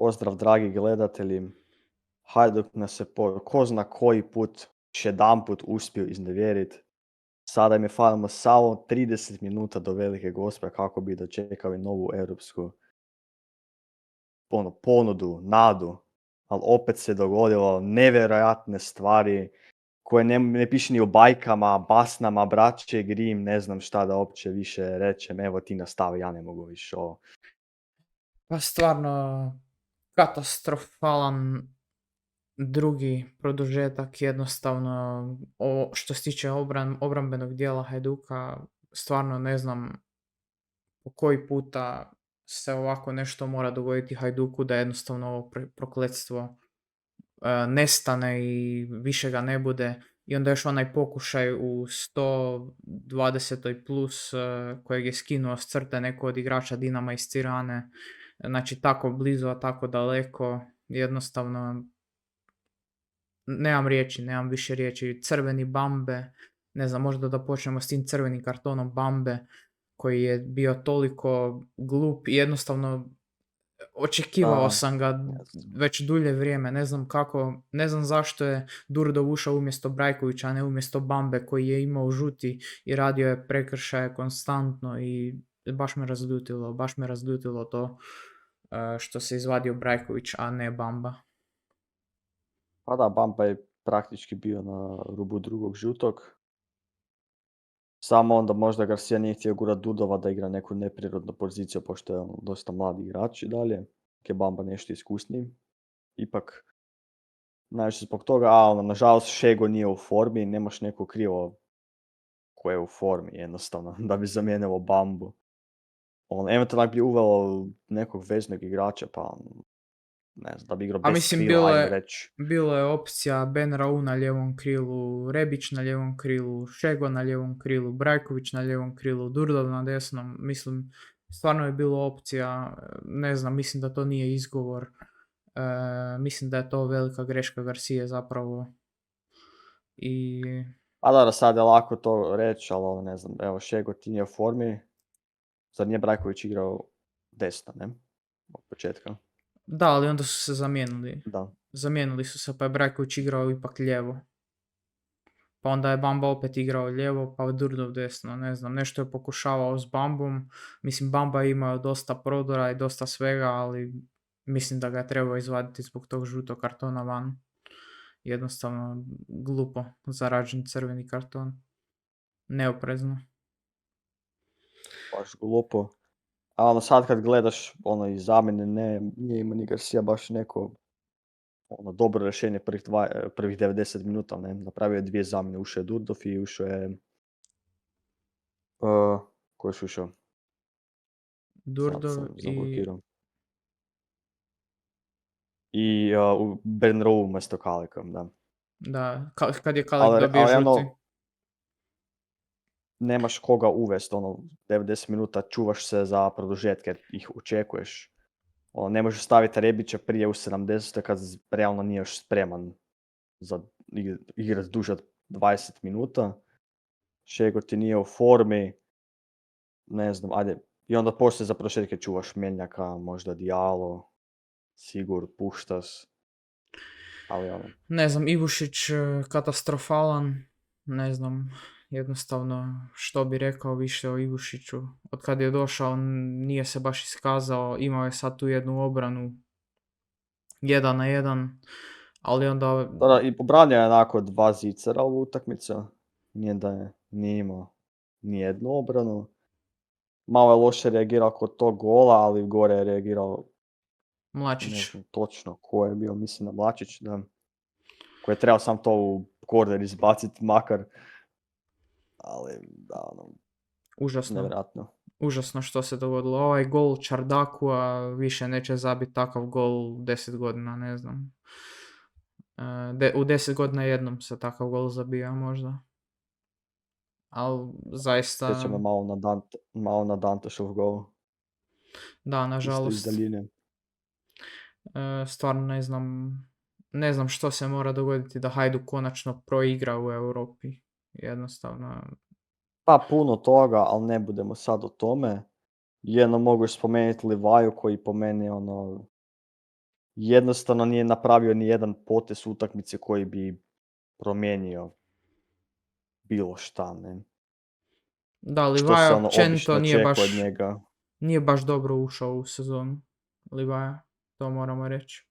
Pozdrav dragi gledatelji. Hajduk nas je po ko zna koji put još jedanput uspio iznevjeriti. Sada im je falilo samo 30 minuta do Velike Gospe kako bi dočekali novu europsku ponudu, nadu. Ali opet se dogodilo nevjerojatne stvari koje ne piše ni u bajkama, basnama, braće Grimm, ne znam šta da uopće više rečem. Evo ti nastavi, ja ne mogu više ovo. Pa stvarno katastrofalan drugi produžetak, jednostavno što se tiče obrambenog dijela Hajduka, stvarno ne znam po koji puta se ovako nešto mora dogoditi Hajduku da jednostavno ovo prokletstvo nestane i više ga ne bude. I onda još onaj pokušaj u 120. plus kojeg je skinuo s crte neko od igrača Dinama iz Tirane. Znači tako blizu, a tako daleko. Jednostavno nemam više riječi. Crveni Bambe, ne znam, možda da počnemo s tim crvenim kartonom Bambe koji je bio toliko glup i jednostavno očekivao sam ga već dulje vrijeme, ne znam zašto je Durdov ušao umjesto Brajkovića, a ne umjesto Bambe koji je imao žuti i radio je prekršaje konstantno i baš me razljutilo to što se izvadio Brajković, a ne Bamba. Pa da, Bamba je praktički bio na rubu drugog žutog. Samo onda možda Garcia nije htio gurat Dudova da igra neku neprirodnu poziciju, pošto je dosta mladi igrač i dalje. Je Bamba nešto iskusniji. Ipak, najviše zbog toga, nažalost Šego nije u formi, nemaš neko krivo ko je u formi jednostavno, da bi zamijenilo Bambu. Eventualno bi uvelo nekog veznog igrača, pa ne znam, da bi igrao A bez mislim, krila, ajmo reći. bilo je opcija Ben Raul na ljevom krilu, Rebić na ljevom krilu, Šego na ljevom krilu, Brajković na ljevom krilu, Durdov na desnom. Mislim, stvarno je bilo opcija, ne znam, mislim da to nije izgovor. Mislim da je to velika greška Garcije zapravo. I... Pa da, sad je lako to reći, ali ne znam, evo Šego ti nije u formi. Zar nije Brajković igrao desno, ne? Od početka. Da, ali onda su se zamijenili. Da. Zamijenili su se, pa je Brajković igrao ipak lijevo. Pa onda je Bamba opet igrao lijevo, pa Durdov desno, ne znam, nešto je pokušavao s Bambom. Mislim, Bamba je imao dosta prodora i dosta svega, ali mislim da ga je trebao izvaditi zbog tog žutog kartona van. Jednostavno glupo zarađen crveni karton. Neoprezno. Baš glupo. A sad kad gledaš iz zamjene, nije ima ni Garcia baš neko dobro rješenje prvih 90 minuta, ne. Napravio je 2 zamjene, ušao je Durdov i ušao je... ko je još ušao? Durdov Sad sam i... zablokirao. I Ben Rowe umjesto Kalika, da. Da, kad je Kalik dobio žuti. Nemaš koga uvest, 90 minuta čuvaš se za produžetke, ih očekuješ. Ne možeš staviti Rebića prije u 70. kad realno nije još spreman za igrat duže od 20 minuta. Šego ti nije u formi, ne znam, ajde. I onda poslije za produžetke čuvaš Menjaka, možda Diallo, Sigur, Puštas. Ali Ne znam, Ivušić katastrofalan, ne znam, jednostavno što bi rekao više o Ivušiću. Od kad je došao nije se baš iskazao, imao je sad tu jednu obranu 1 na 1, ali onda... Da, i pobranio je onako 2 zicera ovu utakmicu, nije imao nijednu obranu. Malo je loše reagirao kod tog gola, ali gore je reagirao... Mlačić. Ne znam točno ko je bio, mislim na Mlačić, da. Koji je trebao sam to u korner izbaciti makar. Ali, da, Užasno. nevjerojatno. Užasno što se dogodilo. Ovaj gol Čardakua više neće zabiti takav gol 10 godina, ne znam. U 10 godina jednom se takav gol zabija možda. Ali zaista... Sjeća me malo na Dantešov gol. Da, nažalost. Isto iz daljine. Stvarno ne znam što se mora dogoditi da Hajduk konačno proigra u Europi. Jednostavno... Pa puno toga, ali ne budemo sad o tome. Jedno mogu spomenuti Livaju koji po meni jednostavno nije napravio ni jedan potez utakmice koji bi promijenio bilo šta, ne. Da, Što se Livaja ono općenito obično očekuje od njega. nije baš dobro ušao u sezonu. Livaja, to moramo reći.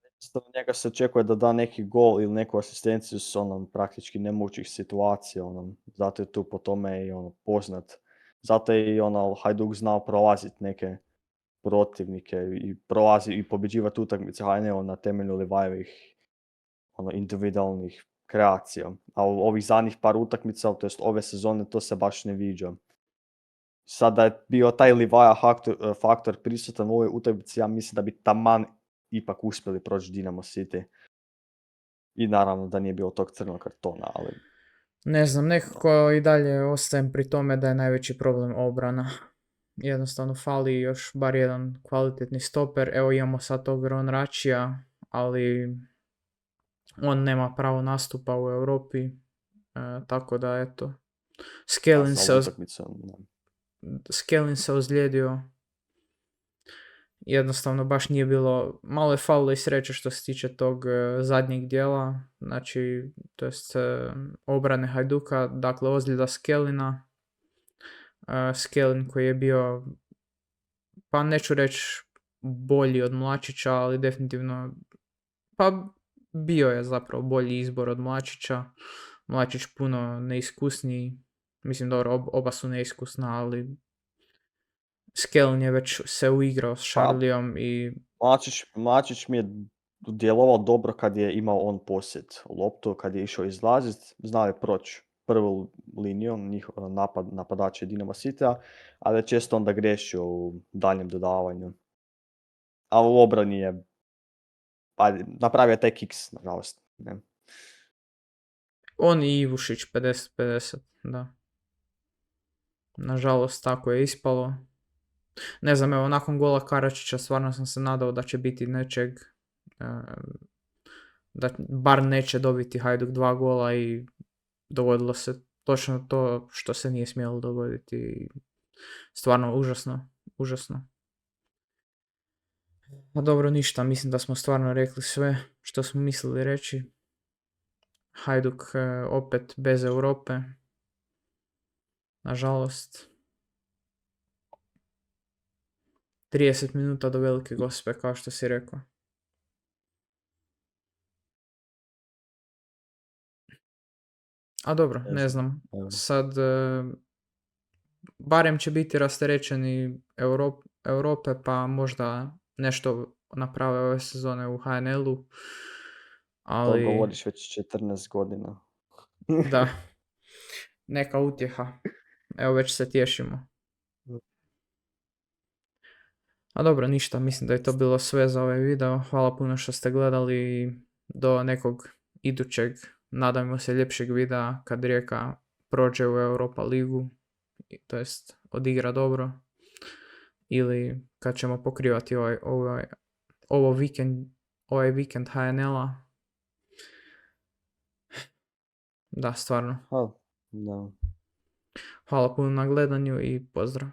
Jednostavno njega se očekuje da da neki gol ili neku asistenciju s onom praktički nemogućih situacija, zato je tu po tome i poznat. Zato je i Hajduk znao prolaziti neke protivnike i prolazi i pobjeđivati utakmice HNL na temelju Livajevih individualnih kreacija. A u ovih zadnjih par utakmica, to jest ove sezone, to se baš ne viđa. Sada je bio taj Livaja faktor prisutan u ovoj utakmici, ja mislim da bi taman ipak uspjeli proći Dinamo City. I naravno da nije bilo tog crnog kartona, ali Ne znam, nekako i dalje ostajem pri tome da je najveći problem obrana. Jednostavno fali još bar jedan kvalitetni stoper. Evo imamo sad tog Ronračija, ali on nema pravo nastupa u Europi. Tako da eto. Skelin se ozlijedio. Jednostavno baš nije bilo, malo je falilo i sreće što se tiče tog zadnjeg dijela, znači, to jest obrane Hajduka, dakle ozljeda Skelina. Skelin koji je bio, pa neću reći bolji od Mlačića, ali definitivno, pa bio je zapravo bolji izbor od Mlačića. Mlačić puno neiskusniji, mislim dobro, oba su neiskusna, ali Skelin je već se uigrao s Šarlijom i... Mlačić mi je djelovao dobro kad je imao on posjed loptu, kad je išao izlaziti, znao je proći prvu liniju, napadače Dinamo Citya, ali je često onda grešio u daljem dodavanju. A u obrani je napravio taj kiks, nažalost. Ne. On i Ivušić 50-50, da. Nažalost, tako je ispalo. Ne znam, evo, nakon gola Karačića stvarno sam se nadao da će biti nečeg, da bar neće dobiti Hajduk 2 gola i dogodilo se točno to što se nije smjelo dogoditi. Stvarno užasno. A dobro, ništa, mislim da smo stvarno rekli sve što smo mislili reći. Hajduk opet bez Europe. Nažalost. 30 minuta do velike gospe, kao što si rekao. A dobro, ne znam. Sad, barem će biti rasterećeni Europe, pa možda nešto naprave ove sezone u HNL-u. Ali... To govoriš već 14 godina. Da. Neka utjeha. Evo, već se tješimo. A dobro, ništa, mislim da je to bilo sve za ovaj video. Hvala puno što ste gledali. Do nekog idućeg, nadajmo se, ljepšeg videa kad Rijeka prođe u Europa ligu, to jest odigra dobro, ili kad ćemo pokrivati ovaj vikend HNL-a. Da, stvarno. Da. Hvala puno na gledanju i pozdrav.